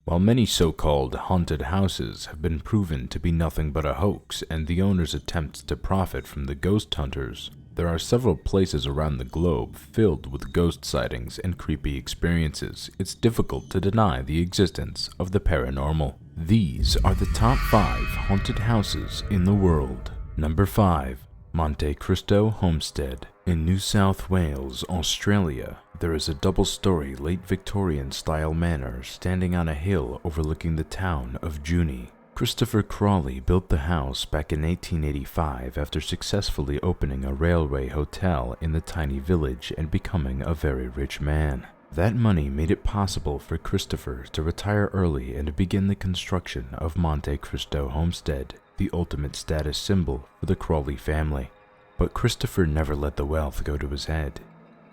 While many so-called haunted houses have been proven to be nothing but a hoax and the owners attempt to profit from the ghost hunters, there are several places around the globe filled with ghost sightings and creepy experiences. It's difficult to deny the existence of the paranormal. These are the top 5 haunted houses in the world. Number 5. Monte Cristo Homestead. In New South Wales, Australia, there is a double-story late Victorian-style manor standing on a hill overlooking the town of Junee. Christopher Crawley built the house back in 1885 after successfully opening a railway hotel in the tiny village and becoming a very rich man. That money made it possible for Christopher to retire early and begin the construction of Monte Cristo Homestead, the ultimate status symbol for the Crawley family. But Christopher never let the wealth go to his head.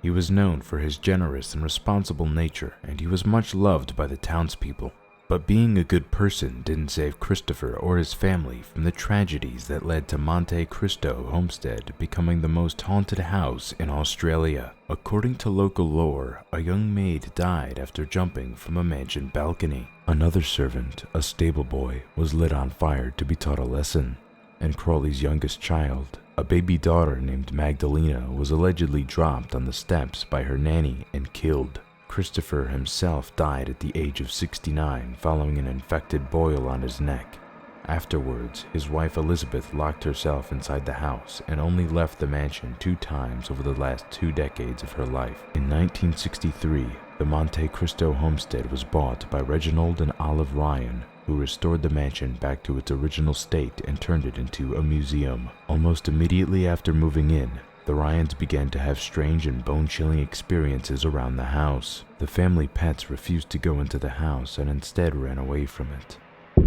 He was known for his generous and responsible nature, and he was much loved by the townspeople. But being a good person didn't save Christopher or his family from the tragedies that led to Monte Cristo Homestead becoming the most haunted house in Australia. According to local lore, a young maid died after jumping from a mansion balcony. Another servant, a stable boy, was lit on fire to be taught a lesson. And Crawley's youngest child, a baby daughter named Magdalena, was allegedly dropped on the steps by her nanny and killed. Christopher himself died at the age of 69 following an infected boil on his neck. Afterwards, his wife Elizabeth locked herself inside the house and only left the mansion 2 times over the last 2 decades of her life. In 1963, the Monte Cristo homestead was bought by Reginald and Olive Ryan, who restored the mansion back to its original state and turned it into a museum. Almost immediately after moving in, the Ryans began to have strange and bone-chilling experiences around the house. The family pets refused to go into the house and instead ran away from it.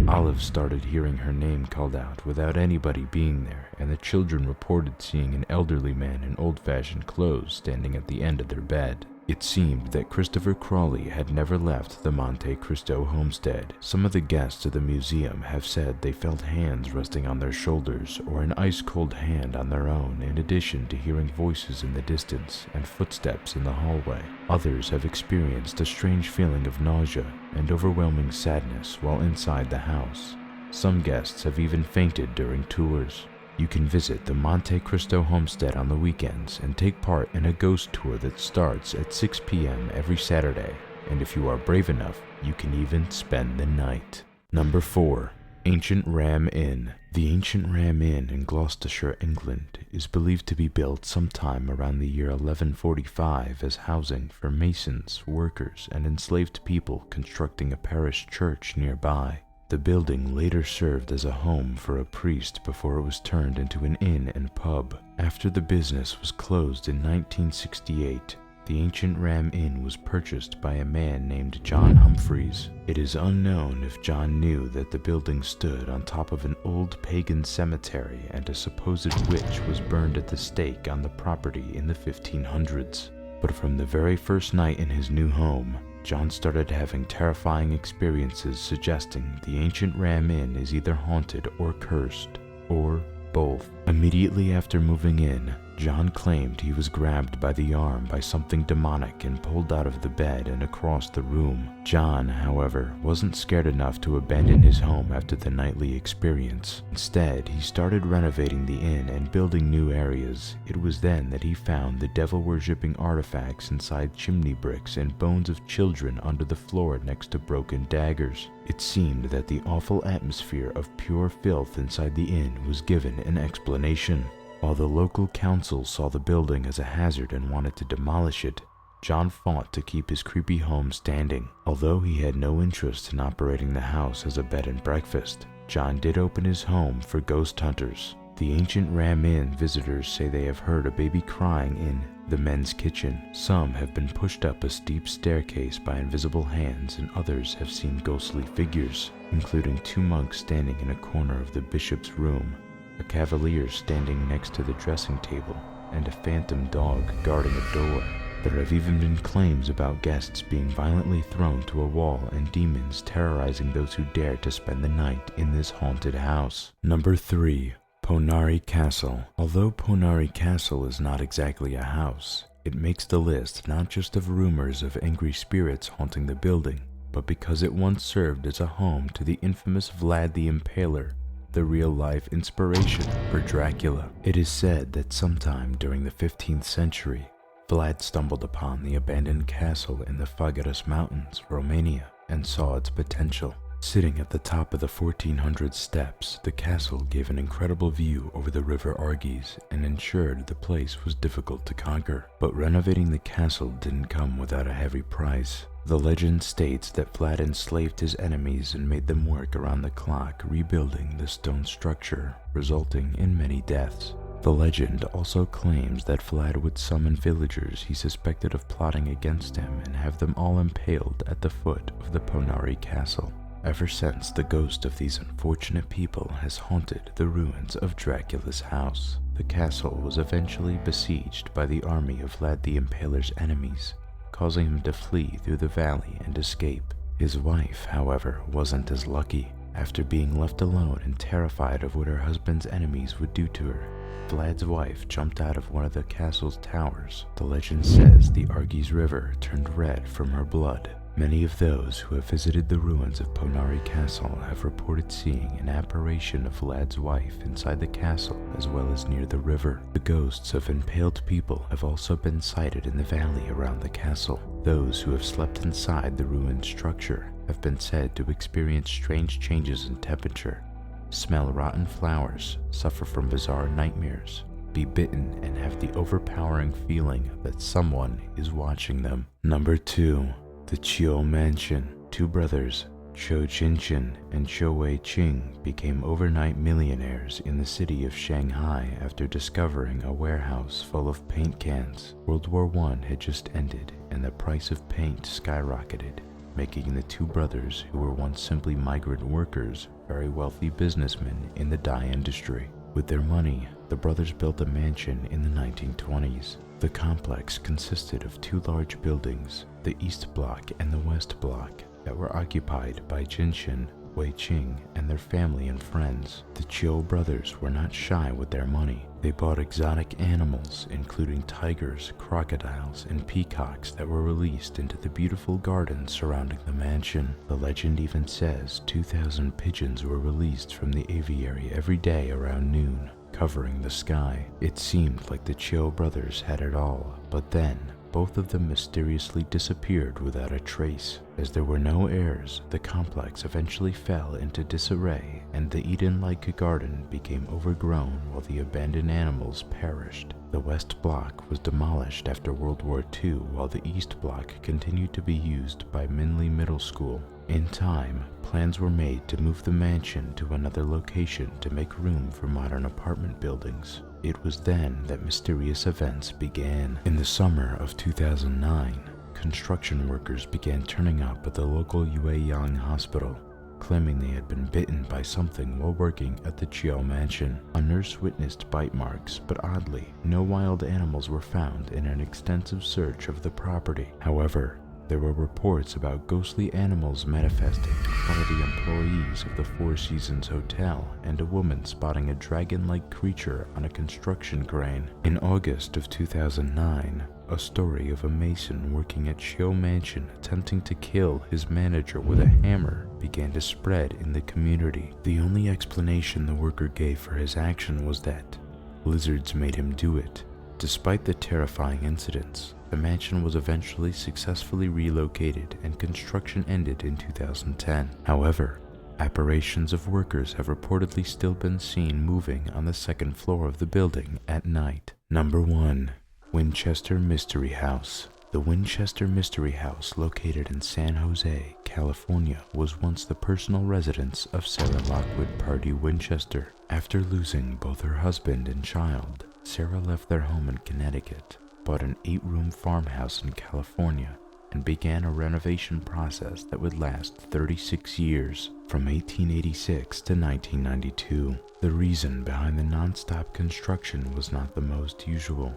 Olive started hearing her name called out without anybody being there, and the children reported seeing an elderly man in old-fashioned clothes standing at the end of their bed. It seemed that Christopher Crawley had never left the Monte Cristo homestead. Some of the guests of the museum have said they felt hands resting on their shoulders or an ice-cold hand on their own, in addition to hearing voices in the distance and footsteps in the hallway. Others have experienced a strange feeling of nausea and overwhelming sadness while inside the house. Some guests have even fainted during tours. You can visit the Monte Cristo homestead on the weekends and take part in a ghost tour that starts at 6 p.m. every Saturday, and if you are brave enough, you can even spend the night. Number 4. Ancient Ram Inn. The Ancient Ram Inn in Gloucestershire, England, is believed to be built sometime around the year 1145 as housing for masons, workers, and enslaved people constructing a parish church nearby. The building later served as a home for a priest before it was turned into an inn and pub. After the business was closed in 1968, the Ancient Ram Inn was purchased by a man named John Humphries. It is unknown if John knew that the building stood on top of an old pagan cemetery and a supposed witch was burned at the stake on the property in the 1500s. But from the very first night in his new home, John started having terrifying experiences suggesting the Ancient Ram Inn is either haunted or cursed, or both. Immediately after moving in, John claimed he was grabbed by the arm by something demonic and pulled out of the bed and across the room. John, however, wasn't scared enough to abandon his home after the nightly experience. Instead, he started renovating the inn and building new areas. It was then that he found the devil-worshipping artifacts inside chimney bricks and bones of children under the floor next to broken daggers. It seemed that the awful atmosphere of pure filth inside the inn was given an explanation. While the local council saw the building as a hazard and wanted to demolish it, John fought to keep his creepy home standing. Although he had no interest in operating the house as a bed and breakfast, John did open his home for ghost hunters. The Ancient Ram Inn visitors say they have heard a baby crying in the men's kitchen. Some have been pushed up a steep staircase by invisible hands, and others have seen ghostly figures, including 2 monks standing in a corner of the bishop's room, a cavalier standing next to the dressing table, and a phantom dog guarding a door. There have even been claims about guests being violently thrown to a wall and demons terrorizing those who dare to spend the night in this haunted house. Number 3. Poenari Castle. Although Poenari Castle is not exactly a house, it makes the list not just of rumors of angry spirits haunting the building, but because it once served as a home to the infamous Vlad the Impaler, the real-life inspiration for Dracula. It is said that sometime during the 15th century, Vlad stumbled upon the abandoned castle in the Făgăraș Mountains, Romania, and saw its potential. Sitting at the top of the 1400 steps, the castle gave an incredible view over the River Argeș and ensured the place was difficult to conquer. But renovating the castle didn't come without a heavy price. The legend states that Vlad enslaved his enemies and made them work around the clock rebuilding the stone structure, resulting in many deaths. The legend also claims that Vlad would summon villagers he suspected of plotting against him and have them all impaled at the foot of the Poenari Castle. Ever since, the ghost of these unfortunate people has haunted the ruins of Dracula's house. The castle was eventually besieged by the army of Vlad the Impaler's enemies, causing him to flee through the valley and escape. His wife, however, wasn't as lucky. After being left alone and terrified of what her husband's enemies would do to her, Vlad's wife jumped out of one of the castle's towers. The legend says the Argeș River turned red from her blood. Many of those who have visited the ruins of Poenari Castle have reported seeing an apparition of Vlad's wife inside the castle as well as near the river. The ghosts of impaled people have also been sighted in the valley around the castle. Those who have slept inside the ruined structure have been said to experience strange changes in temperature, smell rotten flowers, suffer from bizarre nightmares, be bitten, and have the overpowering feeling that someone is watching them. Number 2. The Qiu Mansion. Two brothers, Qiu Jinshin and Qiu Weiqing, became overnight millionaires in the city of Shanghai after discovering a warehouse full of paint cans. World War I had just ended and the price of paint skyrocketed, making the two brothers, who were once simply migrant workers, very wealthy businessmen in the dye industry. With their money, the brothers built a mansion in the 1920s. The complex consisted of two large buildings, the East Block and the West Block, that were occupied by Jinshin, Weiqing, and their family and friends. The Qiu brothers were not shy with their money. They bought exotic animals, including tigers, crocodiles, and peacocks that were released into the beautiful gardens surrounding the mansion. The legend even says 2,000 pigeons were released from the aviary every day around noon, covering the sky. It seemed like the Qiu brothers had it all, but then both of them mysteriously disappeared without a trace. As there were no heirs, the complex eventually fell into disarray, and the Eden-like garden became overgrown while the abandoned animals perished. The West Block was demolished after World War II, while the East Block continued to be used by Minley Middle School. In time, plans were made to move the mansion to another location to make room for modern apartment buildings. It was then that mysterious events began. In the summer of 2009, construction workers began turning up at the local Yueyang hospital, claiming they had been bitten by something while working at the Qiu Mansion. A nurse witnessed bite marks, but oddly, no wild animals were found in an extensive search of the property. However, there were reports about ghostly animals manifesting in front of the employees of the Four Seasons Hotel and a woman spotting a dragon-like creature on a construction crane. In August of 2009, a story of a mason working at Qiu Mansion attempting to kill his manager with a hammer began to spread in the community. The only explanation the worker gave for his action was that lizards made him do it. Despite the terrifying incidents, the mansion was eventually successfully relocated and construction ended in 2010. However, apparitions of workers have reportedly still been seen moving on the second floor of the building at night. Number 1. Winchester Mystery House. The Winchester Mystery House, located in San Jose, California, was once the personal residence of Sarah Lockwood Pardee Winchester. After losing both her husband and child, Sarah left their home in Connecticut, bought an 8-room farmhouse in California, and began a renovation process that would last 36 years, from 1886 to 1992. The reason behind the non-stop construction was not the most usual.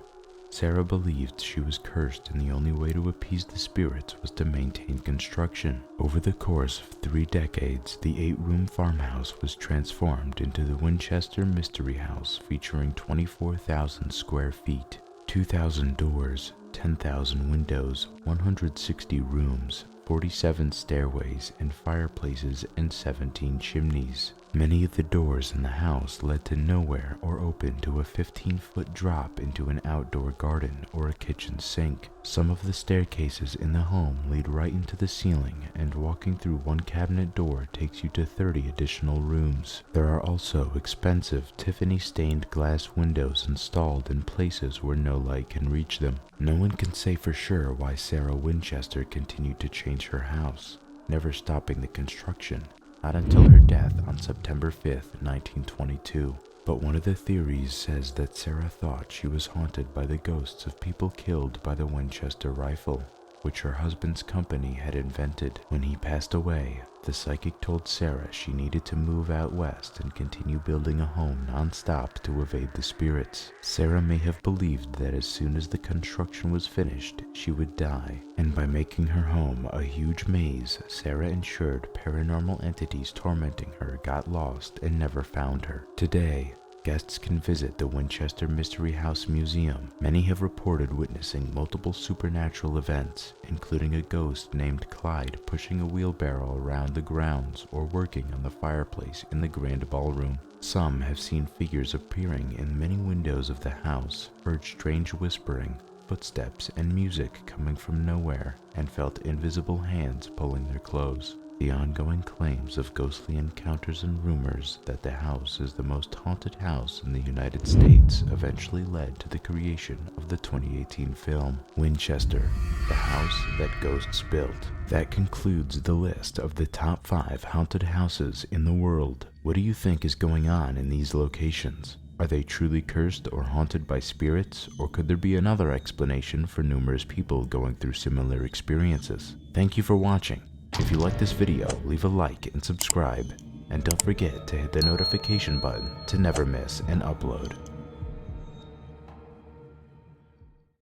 Sarah believed she was cursed, and the only way to appease the spirits was to maintain construction. Over the course of 3 decades, the 8-room farmhouse was transformed into the Winchester Mystery House, featuring 24,000 square feet, 2,000 doors, 10,000 windows, 160 rooms, 47 stairways and fireplaces, and 17 chimneys. Many of the doors in the house led to nowhere or opened to a 15-foot drop into an outdoor garden or a kitchen sink. Some of the staircases in the home lead right into the ceiling, and walking through one cabinet door takes you to 30 additional rooms. There are also expensive Tiffany-stained glass windows installed in places where no light can reach them. No one can say for sure why Sarah Winchester continued to change her house, never stopping the construction, not until her death on September 5th, 1922. But one of the theories says that Sarah thought she was haunted by the ghosts of people killed by the Winchester rifle, which her husband's company had invented. When he passed away, the psychic told Sarah she needed to move out west and continue building a home non-stop to evade the spirits. Sarah may have believed that as soon as the construction was finished, she would die, and by making her home a huge maze, Sarah ensured paranormal entities tormenting her got lost and never found her. Today, guests can visit the Winchester Mystery House Museum. Many have reported witnessing multiple supernatural events, including a ghost named Clyde pushing a wheelbarrow around the grounds or working on the fireplace in the grand ballroom. Some have seen figures appearing in many windows of the house, heard strange whispering, footsteps, and music coming from nowhere, and felt invisible hands pulling their clothes. The ongoing claims of ghostly encounters and rumors that the house is the most haunted house in the United States eventually led to the creation of the 2018 film, Winchester, the House That Ghosts Built. That concludes the list of the top 5 haunted houses in the world. What do you think is going on in these locations? Are they truly cursed or haunted by spirits, or could there be another explanation for numerous people going through similar experiences? Thank you for watching. If you like this video, leave a like and subscribe, and don't forget to hit the notification button to never miss an upload.